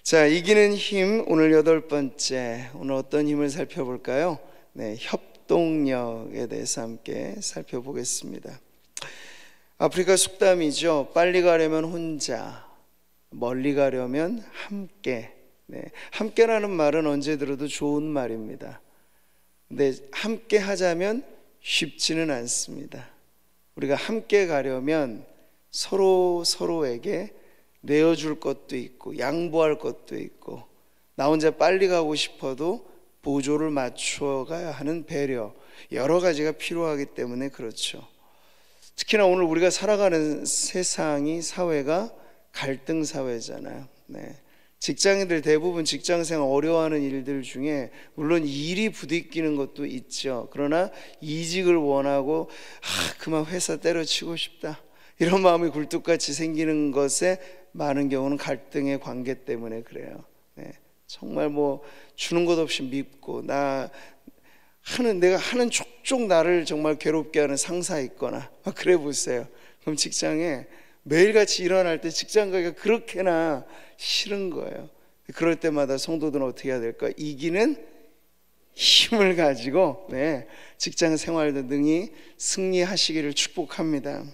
자, 이기는 힘 오늘 8번째. 오늘 어떤 힘을 살펴볼까요? 협동력에 대해서 함께 살펴보겠습니다. 아프리카 속담이죠. 빨리 가려면 혼자, 멀리 가려면 함께. 함께라는 말은 언제 들어도 좋은 말입니다. 근데 함께 하자면 쉽지는 않습니다. 우리가 함께 가려면 서로에게 내어줄 것도 있고 양보할 것도 있고, 나 혼자 빨리 가고 싶어도 보조를 맞춰가야 하는 배려, 여러 가지가 필요하기 때문에 그렇죠. 특히나 오늘 우리가 살아가는 세상이, 사회가 갈등 사회잖아요. 직장인들 대부분 직장생활 어려워하는 일들 중에 물론 일이 부딪히는 것도 있죠. 그러나 이직을 원하고 그만 회사 때려치고 싶다, 이런 마음이 굴뚝같이 생기는 것에 많은 경우는 갈등의 관계 때문에 그래요. 정말 주는 것 없이 밉고, 내가 하는 족족 나를 정말 괴롭게 하는 상사 있거나 그래 보세요. 그럼 직장에 매일같이 일어날 때 직장 가기가 그렇게나 싫은 거예요. 그럴 때마다 성도들은 어떻게 해야 될까? 이기는 힘을 가지고 직장 생활도 능히 승리하시기를 축복합니다.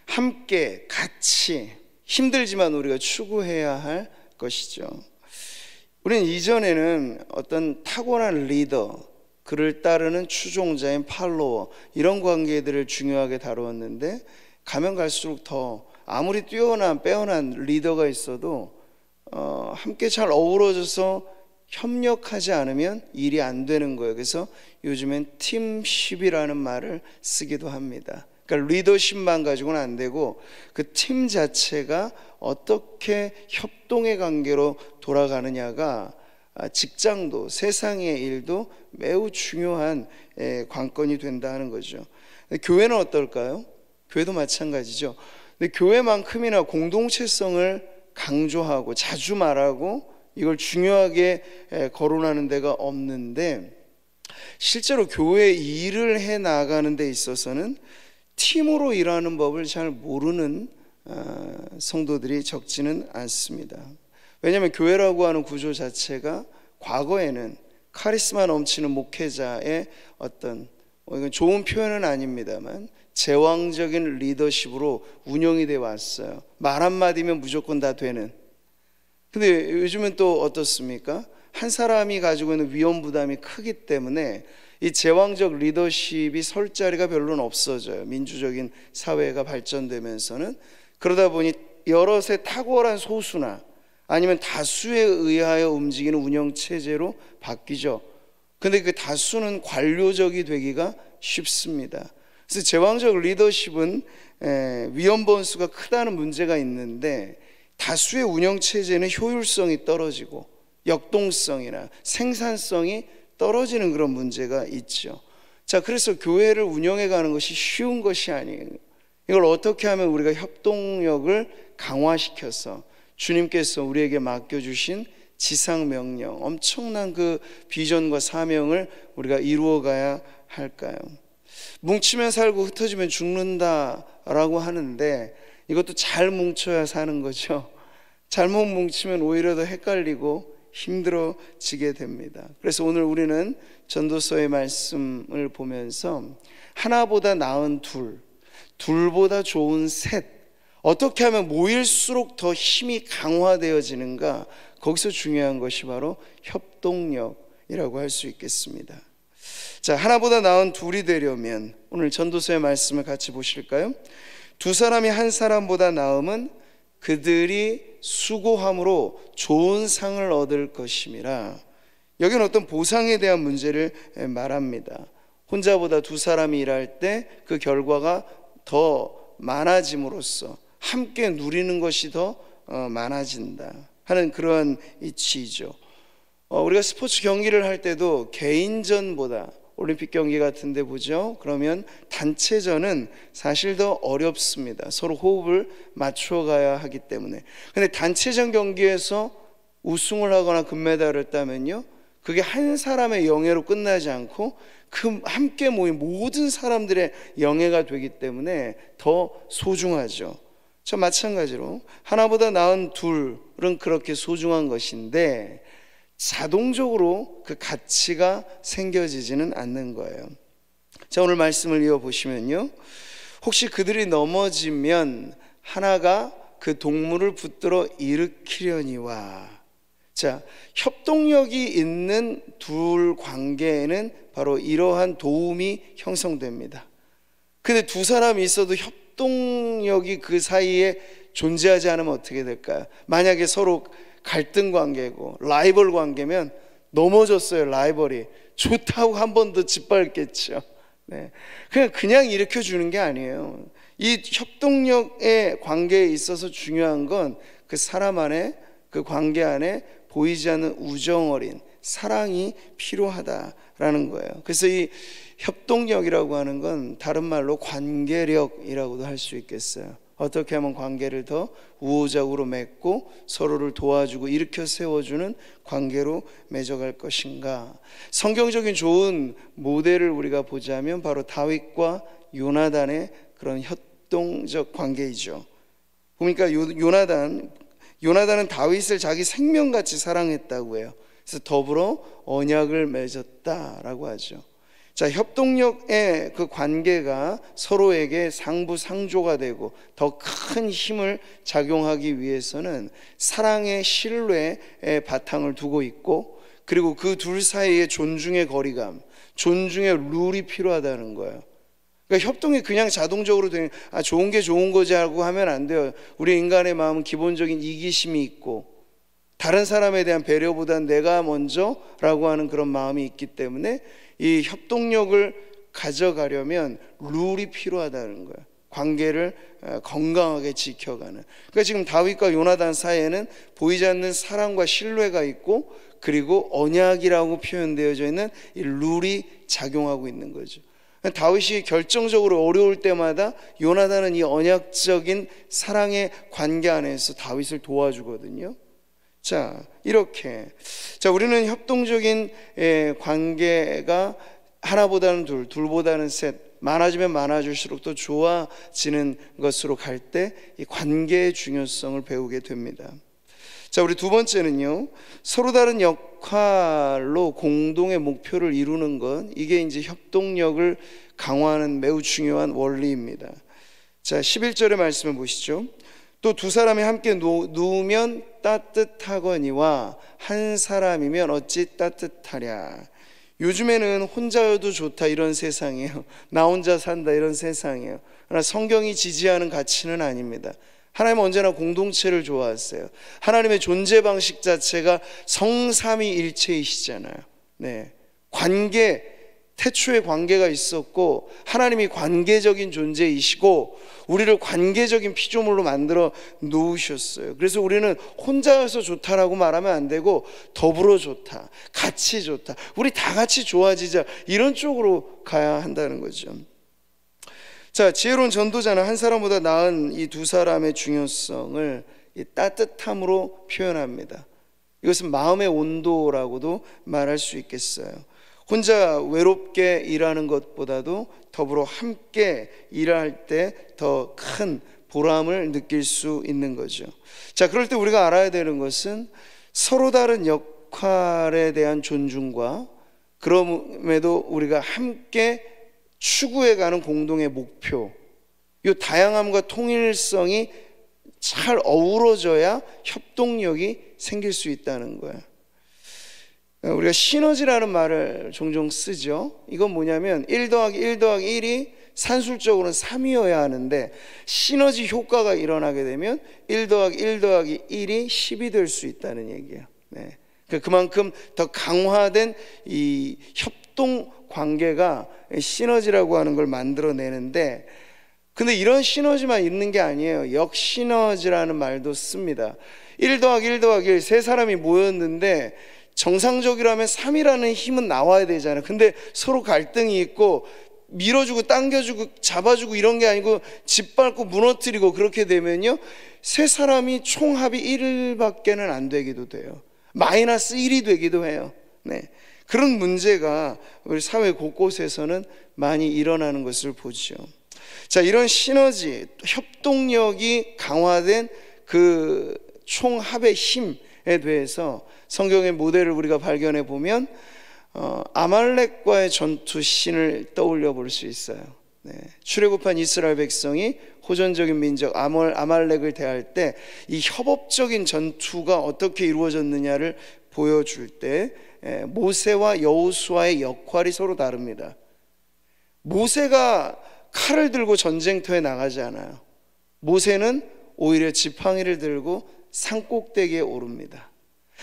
함께 같이, 힘들지만 우리가 추구해야 할 것이죠. 우리는 이전에는 어떤 타고난 리더, 그를 따르는 추종자인 팔로워, 이런 관계들을 중요하게 다루었는데, 가면 갈수록 더 아무리 뛰어난 빼어난 리더가 있어도 함께 잘 어우러져서 협력하지 않으면 일이 안 되는 거예요. 그래서 요즘엔 팀십이라는 말을 쓰기도 합니다. 그러니까 리더십만 가지고는 안 되고 그 팀 자체가 어떻게 협동의 관계로 돌아가느냐가 직장도, 세상의 일도 매우 중요한 관건이 된다 하는 거죠. 교회는 어떨까요? 교회도 마찬가지죠. 근데 교회만큼이나 공동체성을 강조하고 자주 말하고 이걸 중요하게 거론하는 데가 없는데, 실제로 교회 일을 해 나가는 데 있어서는 팀으로 일하는 법을 잘 모르는 성도들이 적지는 않습니다. 왜냐하면 교회라고 하는 구조 자체가 과거에는 카리스마 넘치는 목회자의 어떤, 이건 좋은 표현은 아닙니다만, 제왕적인 리더십으로 운영이 되어 왔어요. 말 한마디면 무조건 다 되는. 근데 요즘은 또 어떻습니까? 한 사람이 가지고 있는 위험 부담이 크기 때문에 이 제왕적 리더십이 설 자리가 별로는 없어져요. 민주적인 사회가 발전되면서는. 그러다 보니 여럿의 탁월한 소수나 아니면 다수에 의하여 움직이는 운영체제로 바뀌죠. 근데 그 다수는 관료적이 되기가 쉽습니다. 그래서 제왕적 리더십은 위험 번수가 크다는 문제가 있는데, 다수의 운영체제는 효율성이 떨어지고 역동성이나 생산성이 떨어지는 그런 문제가 있죠. 자, 그래서 교회를 운영해 가는 것이 쉬운 것이 아니에요. 이걸 어떻게 하면 우리가 협동력을 강화시켜서 주님께서 우리에게 맡겨주신 지상명령, 엄청난 그 비전과 사명을 우리가 이루어가야 할까요? 뭉치면 살고 흩어지면 죽는다라고 하는데, 이것도 잘 뭉쳐야 사는 거죠. 잘못 뭉치면 오히려 더 헷갈리고 힘들어지게 됩니다. 그래서 오늘 우리는 전도서의 말씀을 보면서 하나보다 나은 둘, 둘보다 좋은 셋, 어떻게 하면 모일수록 더 힘이 강화되어지는가, 거기서 중요한 것이 바로 협동력이라고 할 수 있겠습니다. 자, 하나보다 나은 둘이 되려면 오늘 전도서의 말씀을 같이 보실까요? 두 사람이 한 사람보다 나음은 그들이 수고함으로 좋은 상을 얻을 것임이라. 여기는 어떤 보상에 대한 문제를 말합니다. 혼자보다 두 사람이 일할 때 그 결과가 더 많아짐으로써 함께 누리는 것이 더 많아진다 하는 그런 이치이죠. 우리가 스포츠 경기를 할 때도 개인전보다, 올림픽 경기 같은 데 보죠. 그러면 단체전은 사실 더 어렵습니다. 서로 호흡을 맞춰가야 하기 때문에. 근데 단체전 경기에서 우승을 하거나 금메달을 따면요, 그게 한 사람의 영예로 끝나지 않고 그 함께 모인 모든 사람들의 영예가 되기 때문에 더 소중하죠. 저 마찬가지로 하나보다 나은 둘은 그렇게 소중한 것인데 자동적으로 그 가치가 생겨지지는 않는 거예요. 자, 오늘 말씀을 이어보시면요, 혹시 그들이 넘어지면 하나가 그 동물을 붙들어 일으키려니와. 자, 협동력이 있는 둘 관계에는 바로 이러한 도움이 형성됩니다. 근데 두 사람이 있어도 협동력이 그 사이에 존재하지 않으면 어떻게 될까요? 만약에 서로 갈등 관계고 라이벌 관계면 넘어졌어요. 라이벌이 좋다고 한 번 더 짓밟겠죠. 네. 그냥 일으켜 주는 게 아니에요. 이 협동력의 관계에 있어서 중요한 건 그 사람 안에, 그 관계 안에 보이지 않는 우정 어린 사랑이 필요하다라는 거예요. 그래서 이 협동력이라고 하는 건 다른 말로 관계력이라고도 할 수 있겠어요. 어떻게 하면 관계를 더 우호적으로 맺고 서로를 도와주고 일으켜 세워주는 관계로 맺어갈 것인가. 성경적인 좋은 모델을 우리가 보자면 바로 다윗과 요나단의 그런 협동적 관계이죠. 보니까 요나단은 다윗을 자기 생명같이 사랑했다고 해요. 그래서 더불어 언약을 맺었다라고 하죠. 자, 협동력의 그 관계가 서로에게 상부상조가 되고 더 큰 힘을 작용하기 위해서는 사랑의 신뢰의 바탕을 두고 있고, 그리고 그 둘 사이의 존중의 거리감, 존중의 룰이 필요하다는 거예요. 그러니까 협동이 그냥 자동적으로 되는, 좋은 게 좋은 거지 하고 하면 안 돼요. 우리 인간의 마음은 기본적인 이기심이 있고 다른 사람에 대한 배려보다는 내가 먼저라고 하는 그런 마음이 있기 때문에 이 협동력을 가져가려면 룰이 필요하다는 거예요. 관계를 건강하게 지켜가는. 그러니까 지금 다윗과 요나단 사이에는 보이지 않는 사랑과 신뢰가 있고, 그리고 언약이라고 표현되어져 있는 이 룰이 작용하고 있는 거죠. 다윗이 결정적으로 어려울 때마다 요나단은 이 언약적인 사랑의 관계 안에서 다윗을 도와주거든요. 자, 이렇게 우리는 협동적인 관계가 하나보다는 둘, 둘보다는 셋, 많아지면 많아질수록 또 좋아지는 것으로 갈 때 이 관계의 중요성을 배우게 됩니다. 자, 우리 두 번째는요, 서로 다른 역할로 공동의 목표를 이루는 것, 이게 이제 협동력을 강화하는 매우 중요한 원리입니다. 자, 11절의 말씀을 보시죠. 또 두 사람이 함께 누우면 따뜻하거니와 한 사람이면 어찌 따뜻하랴. 요즘에는 혼자여도 좋다 이런 세상이에요. 나 혼자 산다 이런 세상이에요. 그러나 성경이 지지하는 가치는 아닙니다. 하나님은 언제나 공동체를 좋아하세요. 하나님의 존재 방식 자체가 성삼위일체이시잖아요. 네, 관계, 태초에 관계가 있었고 하나님이 관계적인 존재이시고 우리를 관계적인 피조물로 만들어 놓으셨어요. 그래서 우리는 혼자여서 좋다라고 말하면 안 되고 더불어 좋다, 같이 좋다, 우리 다 같이 좋아지자, 이런 쪽으로 가야 한다는 거죠. 자, 지혜로운 전도자는 한 사람보다 나은 이 두 사람의 중요성을 이 따뜻함으로 표현합니다. 이것은 마음의 온도라고도 말할 수 있겠어요. 혼자 외롭게 일하는 것보다도 더불어 함께 일할 때 더 큰 보람을 느낄 수 있는 거죠. 자, 그럴 때 우리가 알아야 되는 것은 서로 다른 역할에 대한 존중과 그럼에도 우리가 함께 추구해가는 공동의 목표, 이 다양함과 통일성이 잘 어우러져야 협동력이 생길 수 있다는 거예요. 우리가 시너지라는 말을 종종 쓰죠. 이건 뭐냐면 1 더하기 1 더하기 1이 산술적으로는 3이어야 하는데 시너지 효과가 일어나게 되면 1 더하기 1 더하기 1이 10이 될 수 있다는 얘기예요. 네. 그만큼 더 강화된 이 협동 관계가 시너지라고 하는 걸 만들어내는데, 근데 이런 시너지만 있는 게 아니에요. 역시너지라는 말도 씁니다. 1 더하기 1 더하기 1, 세 사람이 모였는데 정상적이라면 3이라는 힘은 나와야 되잖아요. 근데 서로 갈등이 있고 밀어주고 당겨주고 잡아주고 이런 게 아니고 짓밟고 무너뜨리고 그렇게 되면요, 세 사람이 총합이 1밖에는 안 되기도 돼요. 마이너스 1이 되기도 해요. 네. 그런 문제가 우리 사회 곳곳에서는 많이 일어나는 것을 보죠. 자, 이런 시너지, 협동력이 강화된 그 총합의 힘에 대해서 성경의 모델을 우리가 발견해 보면 아말렉과의 전투 씬을 떠올려 볼 수 있어요. 출애굽한 이스라엘 백성이 호전적인 민족 아말렉을 대할 때 이 협업적인 전투가 어떻게 이루어졌느냐를 보여줄 때 모세와 여호수아의 역할이 서로 다릅니다. 모세가 칼을 들고 전쟁터에 나가지 않아요. 모세는 오히려 지팡이를 들고 산꼭대기에 오릅니다.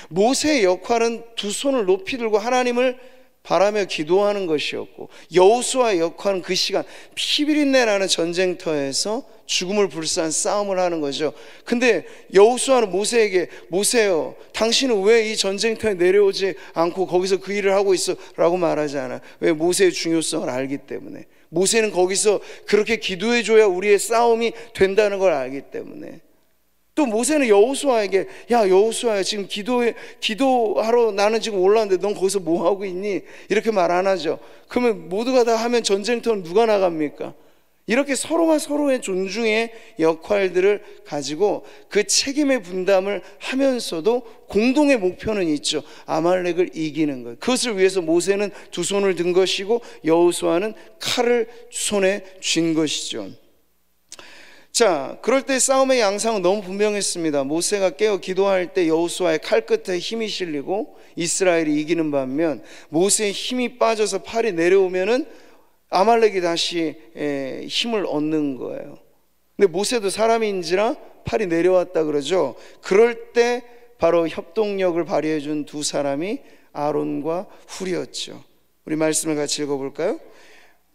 모세의 역할은 두 손을 높이 들고 하나님을 바라며 기도하는 것이었고, 여호수아의 역할은 그 시간 피비린내 나는 전쟁터에서 죽음을 불사한 싸움을 하는 거죠. 근데 여호수아는 모세에게, 모세요, 당신은 왜 이 전쟁터에 내려오지 않고 거기서 그 일을 하고 있어? 라고 말하지 않아요. 왜? 모세의 중요성을 알기 때문에. 모세는 거기서 그렇게 기도해줘야 우리의 싸움이 된다는 걸 알기 때문에. 또 모세는 여호수아에게, 야 여호수아야, 지금 기도하러 나는 지금 올라왔는데 넌 거기서 뭐 하고 있니? 이렇게 말 안 하죠. 그러면 모두가 다 하면 전쟁터는 누가 나갑니까? 이렇게 서로가 서로의 존중의 역할들을 가지고 그 책임의 분담을 하면서도 공동의 목표는 있죠. 아말렉을 이기는 것. 그것을 위해서 모세는 두 손을 든 것이고 여호수아는 칼을 손에 쥔 것이죠. 자, 그럴 때 싸움의 양상은 너무 분명했습니다. 모세가 깨어 기도할 때 여호수아의 칼끝에 힘이 실리고 이스라엘이 이기는 반면, 모세의 힘이 빠져서 팔이 내려오면은 아말렉이 다시 힘을 얻는 거예요. 근데 모세도 사람인지라 팔이 내려왔다 그러죠. 그럴 때 바로 협동력을 발휘해 준 두 사람이 아론과 훌이었죠. 우리 말씀을 같이 읽어볼까요?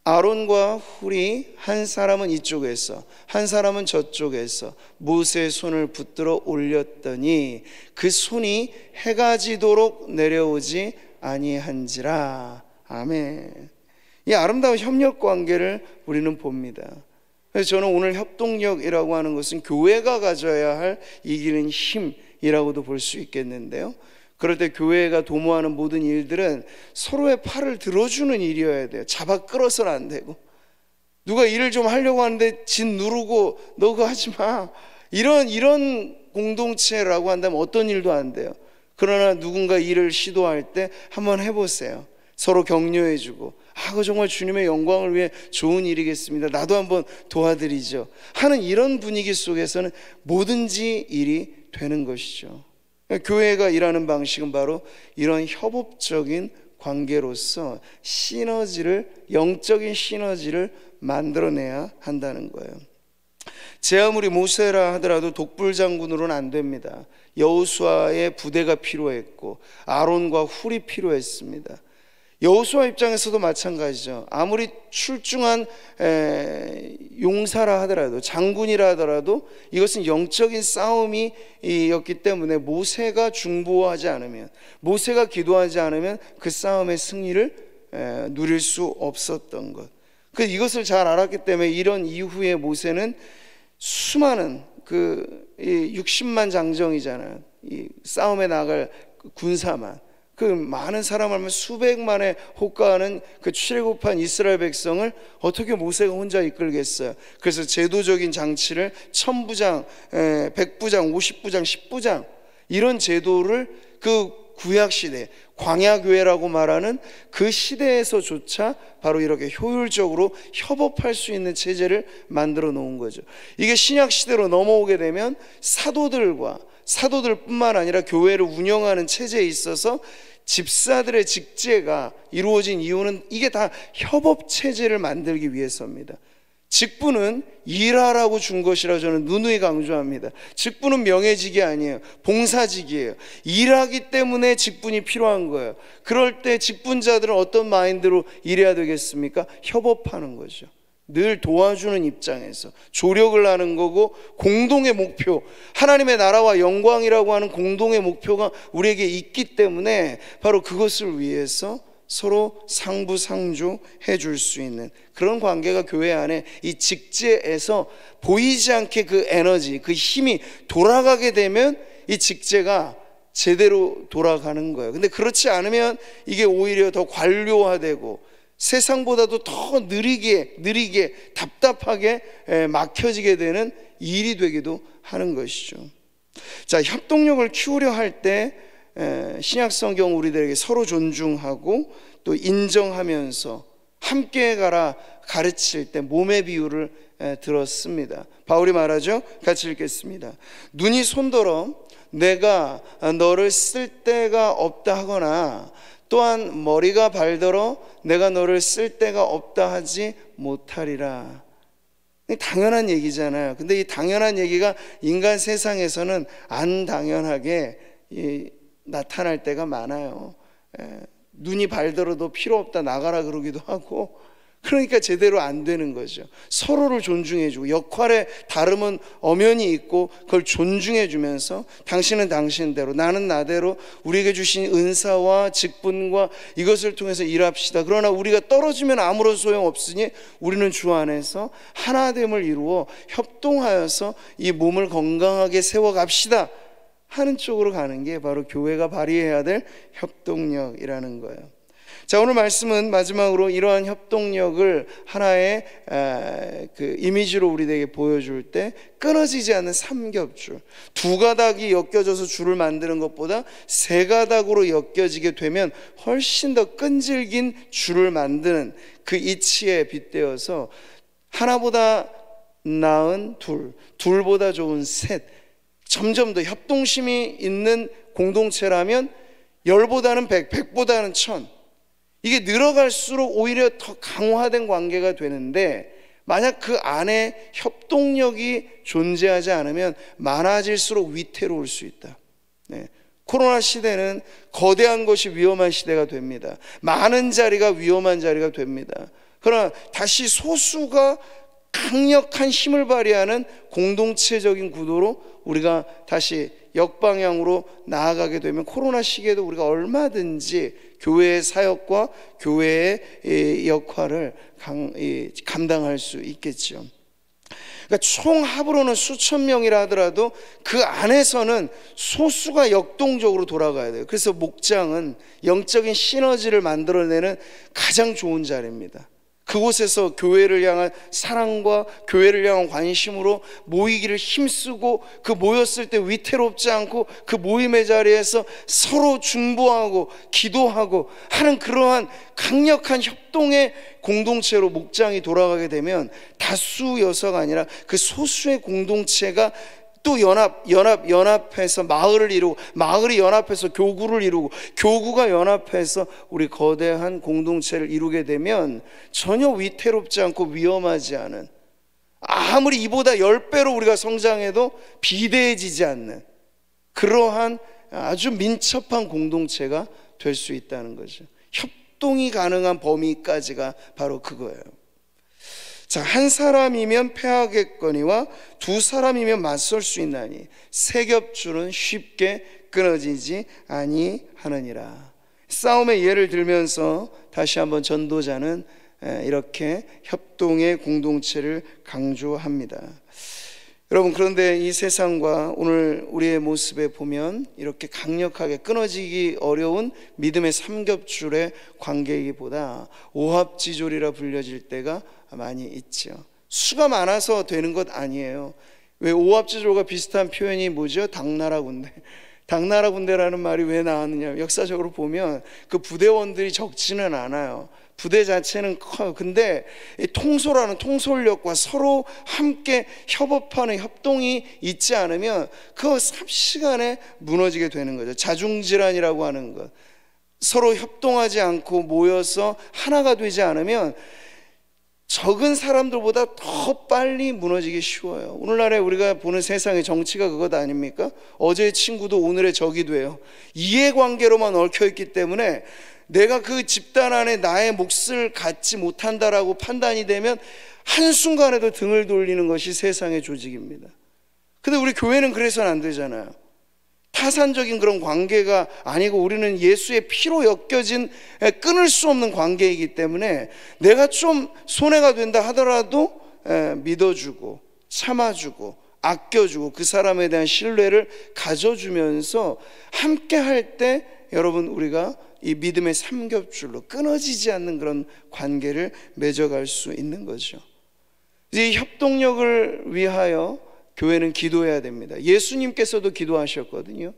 아론과 훌이, 한 사람은 이쪽에서 한 사람은 저쪽에서 모세의 손을 붙들어 올렸더니 그 손이 해가 지도록 내려오지 아니한지라. 아멘. 이 아름다운 협력 관계를 우리는 봅니다. 그래서 저는 오늘 협동력이라고 하는 것은 교회가 가져야 할 이기는 힘이라고도 볼 수 있겠는데요. 그럴 때 교회가 도모하는 모든 일들은 서로의 팔을 들어주는 일이어야 돼요. 잡아 끌어서는 안 되고, 누가 일을 좀 하려고 하는데 진 누르고 너 그거 하지 마, 이런 공동체라고 한다면 어떤 일도 안 돼요. 그러나 누군가 일을 시도할 때 한번 해보세요. 서로 격려해주고, 그거 정말 주님의 영광을 위해 좋은 일이겠습니다, 나도 한번 도와드리죠 하는 이런 분위기 속에서는 뭐든지 일이 되는 것이죠. 교회가 일하는 방식은 바로 이런 협업적인 관계로서 시너지를, 영적인 시너지를 만들어내야 한다는 거예요. 제 아무리 모세라 하더라도 독불장군으로는 안 됩니다. 여호수아의 부대가 필요했고 아론과 훌이 필요했습니다. 여호수아 입장에서도 마찬가지죠. 아무리 출중한 용사라 하더라도, 장군이라 하더라도 이것은 영적인 싸움이었기 때문에 모세가 중보하지 않으면, 모세가 기도하지 않으면 그 싸움의 승리를 누릴 수 없었던 것. 이것을 잘 알았기 때문에 이런 이후에 모세는 수많은 60만 장정이잖아요. 이 싸움에 나갈 군사만, 그 많은 사람을 하면 수백만에 호가하는 그 출애굽한 이스라엘 백성을 어떻게 모세가 혼자 이끌겠어요? 그래서 제도적인 장치를 1000부장, 100부장, 50부장, 10부장 이런 제도를 그 구약시대, 광야교회라고 말하는 그 시대에서조차 바로 이렇게 효율적으로 협업할 수 있는 체제를 만들어 놓은 거죠. 이게 신약시대로 넘어오게 되면 사도들뿐만 아니라 교회를 운영하는 체제에 있어서 집사들의 직제가 이루어진 이유는 이게 다 협업 체제를 만들기 위해서입니다. 직분은 일하라고 준 것이라 저는 누누이 강조합니다. 직분은 명예직이 아니에요. 봉사직이에요. 일하기 때문에 직분이 필요한 거예요. 그럴 때 직분자들은 어떤 마인드로 일해야 되겠습니까? 협업하는 거죠. 늘 도와주는 입장에서 조력을 하는 거고, 공동의 목표, 하나님의 나라와 영광이라고 하는 공동의 목표가 우리에게 있기 때문에 바로 그것을 위해서 서로 상부상조해 줄 수 있는 그런 관계가 교회 안에 이 직제에서 보이지 않게 그 에너지, 그 힘이 돌아가게 되면 이 직제가 제대로 돌아가는 거예요. 근데 그렇지 않으면 이게 오히려 더 관료화되고 세상보다도 더 느리게 답답하게 막혀지게 되는 일이 되기도 하는 것이죠. 자, 협동력을 키우려 할 때 신약 성경 우리들에게 서로 존중하고 또 인정하면서 함께 가라 가르칠 때 몸의 비유를 들었습니다. 바울이 말하죠. 같이 읽겠습니다. 눈이 손더러 내가 너를 쓸 데가 없다 하거나 또한 머리가 발더러 내가 너를 쓸 데가 없다 하지 못하리라. 당연한 얘기잖아요. 근데 이 당연한 얘기가 인간 세상에서는 안 당연하게 나타날 때가 많아요. 눈이 발더러도 필요 없다 나가라 그러기도 하고, 그러니까 제대로 안 되는 거죠. 서로를 존중해주고 역할의 다름은 엄연히 있고 그걸 존중해주면서 당신은 당신대로 나는 나대로 우리에게 주신 은사와 직분과 이것을 통해서 일합시다. 그러나 우리가 떨어지면 아무런 소용없으니 우리는 주 안에서 하나됨을 이루어 협동하여서 이 몸을 건강하게 세워갑시다 하는 쪽으로 가는 게 바로 교회가 발휘해야 될 협동력이라는 거예요. 자, 오늘 말씀은 마지막으로 이러한 협동력을 하나의 그 이미지로 우리에게 보여줄 때 끊어지지 않는 삼겹줄, 두 가닥이 엮여져서 줄을 만드는 것보다 세 가닥으로 엮여지게 되면 훨씬 더 끈질긴 줄을 만드는 그 이치에 빗대어서 하나보다 나은 둘, 둘보다 좋은 셋, 점점 더 협동심이 있는 공동체라면 10보다는 100, 100보다는 1000, 이게 늘어갈수록 오히려 더 강화된 관계가 되는데, 만약 그 안에 협동력이 존재하지 않으면 많아질수록 위태로울 수 있다. 코로나 시대는 거대한 것이 위험한 시대가 됩니다. 많은 자리가 위험한 자리가 됩니다. 그러나 다시 소수가 강력한 힘을 발휘하는 공동체적인 구도로 우리가 다시 역방향으로 나아가게 되면 코로나 시기에도 우리가 얼마든지 교회의 사역과 교회의 역할을 감당할 수 있겠죠. 그러니까 총 합으로는 수천 명이라 하더라도 그 안에서는 소수가 역동적으로 돌아가야 돼요. 그래서 목장은 영적인 시너지를 만들어내는 가장 좋은 자리입니다. 그곳에서 교회를 향한 사랑과 교회를 향한 관심으로 모이기를 힘쓰고, 그 모였을 때 위태롭지 않고 그 모임의 자리에서 서로 중보하고 기도하고 하는 그러한 강력한 협동의 공동체로 목장이 돌아가게 되면 다수여서가 아니라 그 소수의 공동체가 또 연합해서 마을을 이루고, 마을이 연합해서 교구를 이루고, 교구가 연합해서 우리 거대한 공동체를 이루게 되면 전혀 위태롭지 않고 위험하지 않은, 아무리 이보다 10배로 우리가 성장해도 비대해지지 않는 그러한 아주 민첩한 공동체가 될 수 있다는 거죠. 협동이 가능한 범위까지가 바로 그거예요. 자, 한 사람이면 패하겠거니와 두 사람이면 맞설 수 있나니 세 겹줄은 쉽게 끊어지지 아니하느니라. 싸움의 예를 들면서 다시 한번 전도자는 이렇게 협동의 공동체를 강조합니다. 여러분, 그런데 이 세상과 오늘 우리의 모습에 보면 이렇게 강력하게 끊어지기 어려운 믿음의 삼겹줄의 관계이기보다 오합지졸이라 불려질 때가 많이 있죠. 수가 많아서 되는 것 아니에요. 왜 오합지졸과 비슷한 표현이 뭐죠? 당나라 군대. 당나라 군대라는 말이 왜 나왔느냐, 역사적으로 보면 그 부대원들이 적지는 않아요. 부대 자체는 커요. 근데 통솔하는 통솔력과 서로 함께 협업하는 협동이 있지 않으면 그 삽시간에 무너지게 되는 거죠. 자중질환이라고 하는 것, 서로 협동하지 않고 모여서 하나가 되지 않으면 적은 사람들보다 더 빨리 무너지기 쉬워요. 오늘날에 우리가 보는 세상의 정치가 그것 아닙니까? 어제의 친구도 오늘의 적이 돼요. 이해관계로만 얽혀있기 때문에 내가 그 집단 안에 나의 몫을 갖지 못한다라고 판단이 되면 한순간에도 등을 돌리는 것이 세상의 조직입니다. 근데 우리 교회는 그래서는 안 되잖아요. 타산적인 그런 관계가 아니고 우리는 예수의 피로 엮여진 끊을 수 없는 관계이기 때문에 내가 좀 손해가 된다 하더라도 믿어주고 참아주고 아껴주고 그 사람에 대한 신뢰를 가져주면서 함께 할 때 여러분 우리가 이 믿음의 삼겹줄로 끊어지지 않는 그런 관계를 맺어갈 수 있는 거죠. 이 협동력을 위하여 교회는 기도해야 됩니다. 예수님께서도 기도하셨거든요.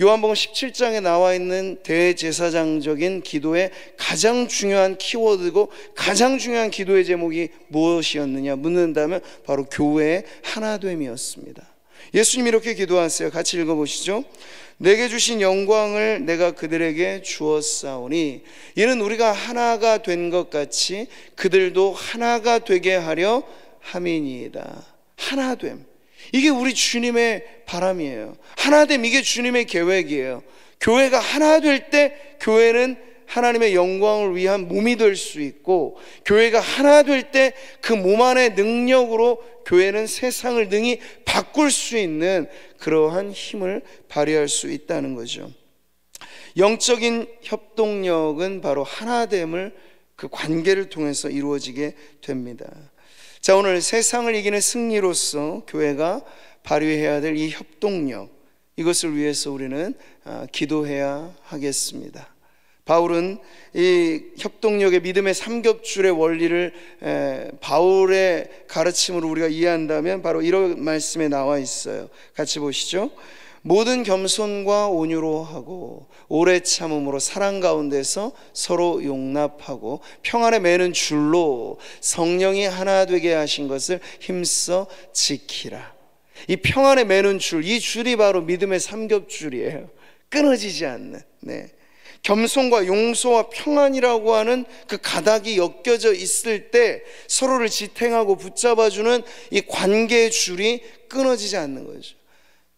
요한복음 17장에 나와 있는 대제사장적인 기도의 가장 중요한 키워드고 가장 중요한 기도의 제목이 무엇이었느냐 묻는다면 바로 교회의 하나됨이었습니다. 예수님이 이렇게 기도하세요. 같이 읽어보시죠. 내게 주신 영광을 내가 그들에게 주었사오니 이는 우리가 하나가 된 것 같이 그들도 하나가 되게 하려 함이니이다. 하나됨, 이게 우리 주님의 바람이에요. 하나됨, 이게 주님의 계획이에요. 교회가 하나 될 때 교회는 하나님의 영광을 위한 몸이 될 수 있고, 교회가 하나 될 때 그 몸 안의 능력으로 교회는 세상을 능히 바꿀 수 있는 그러한 힘을 발휘할 수 있다는 거죠. 영적인 협동력은 바로 하나됨을, 그 관계를 통해서 이루어지게 됩니다. 자, 오늘 세상을 이기는 승리로서 교회가 발휘해야 될 이 협동력, 이것을 위해서 우리는 기도해야 하겠습니다. 바울은 이 협동력의 믿음의 삼겹줄의 원리를 바울의 가르침으로 우리가 이해한다면 바로 이런 말씀에 나와 있어요. 같이 보시죠. 모든 겸손과 온유로 하고 오래 참음으로 사랑 가운데서 서로 용납하고 평안에 매는 줄로 성령이 하나 되게 하신 것을 힘써 지키라. 이 평안에 매는 줄, 이 줄이 바로 믿음의 삼겹줄이에요. 끊어지지 않는. 겸손과 용서와 평안이라고 하는 그 가닥이 엮여져 있을 때 서로를 지탱하고 붙잡아주는 이 관계의 줄이 끊어지지 않는 거죠.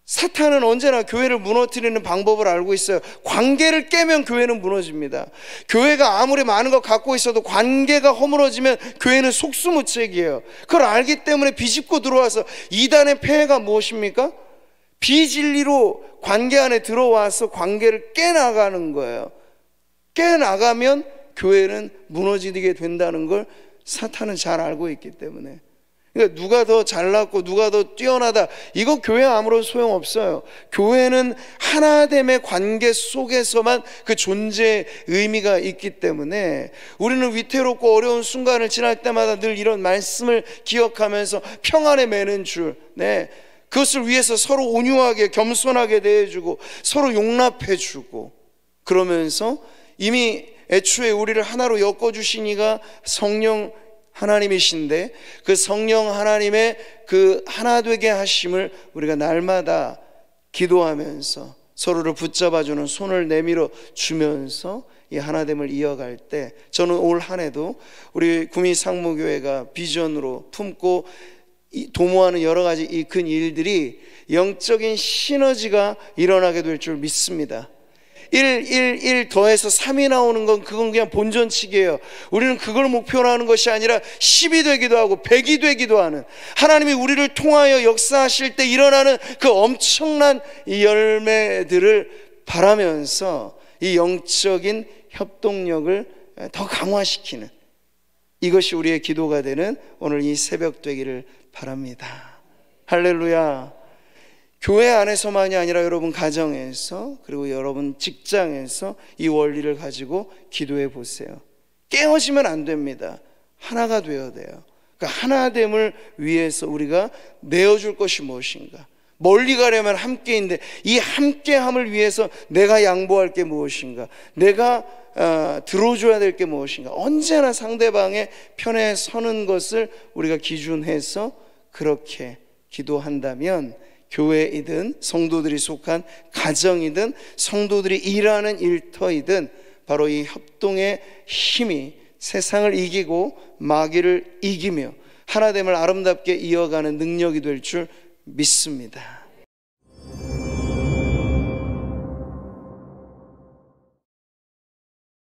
사탄은 언제나 교회를 무너뜨리는 방법을 알고 있어요. 관계를 깨면 교회는 무너집니다. 교회가 아무리 많은 거 갖고 있어도 관계가 허물어지면 교회는 속수무책이에요. 그걸 알기 때문에 비집고 들어와서 이단의 폐해가 무엇입니까? 비진리로 관계 안에 들어와서 관계를 깨나가는 거예요. 깨나가면 교회는 무너지게 된다는 걸 사탄은 잘 알고 있기 때문에, 그러니까 누가 더 잘났고 누가 더 뛰어나다, 이거 교회 아무런 소용없어요. 교회는 하나됨의 관계 속에서만 그 존재의 의미가 있기 때문에 우리는 위태롭고 어려운 순간을 지날 때마다 늘 이런 말씀을 기억하면서 평안에 매는 줄, 그것을 위해서 서로 온유하게 겸손하게 대해주고 서로 용납해주고, 그러면서 이미 애초에 우리를 하나로 엮어주신 이가 성령 하나님이신데 그 성령 하나님의 그 하나 되게 하심을 우리가 날마다 기도하면서 서로를 붙잡아주는 손을 내밀어 주면서 이 하나됨을 이어갈 때, 저는 올 한 해도 우리 구미상무교회가 비전으로 품고 도모하는 여러 가지 이 큰 일들이 영적인 시너지가 일어나게 될 줄 믿습니다. 1 더해서 3이 나오는 건 그건 그냥 본전치기예요. 우리는 그걸 목표로 하는 것이 아니라 10이 되기도 하고 100이 되기도 하는, 하나님이 우리를 통하여 역사하실 때 일어나는 그 엄청난 이 열매들을 바라면서 이 영적인 협동력을 더 강화시키는, 이것이 우리의 기도가 되는 오늘 이 새벽 되기를 바랍니다. 할렐루야. 교회 안에서만이 아니라 여러분 가정에서, 그리고 여러분 직장에서 이 원리를 가지고 기도해 보세요. 깨어지면 안 됩니다. 하나가 되어야 돼요. 그러니까 하나됨을 위해서 우리가 내어줄 것이 무엇인가, 멀리 가려면 함께인데 이 함께함을 위해서 내가 양보할 게 무엇인가, 내가 들어줘야 될 게 무엇인가, 언제나 상대방의 편에 서는 것을 우리가 기준해서 그렇게 기도한다면 교회이든 성도들이 속한 가정이든 성도들이 일하는 일터이든 바로 이 협동의 힘이 세상을 이기고 마귀를 이기며 하나됨을 아름답게 이어가는 능력이 될 줄 믿습니다.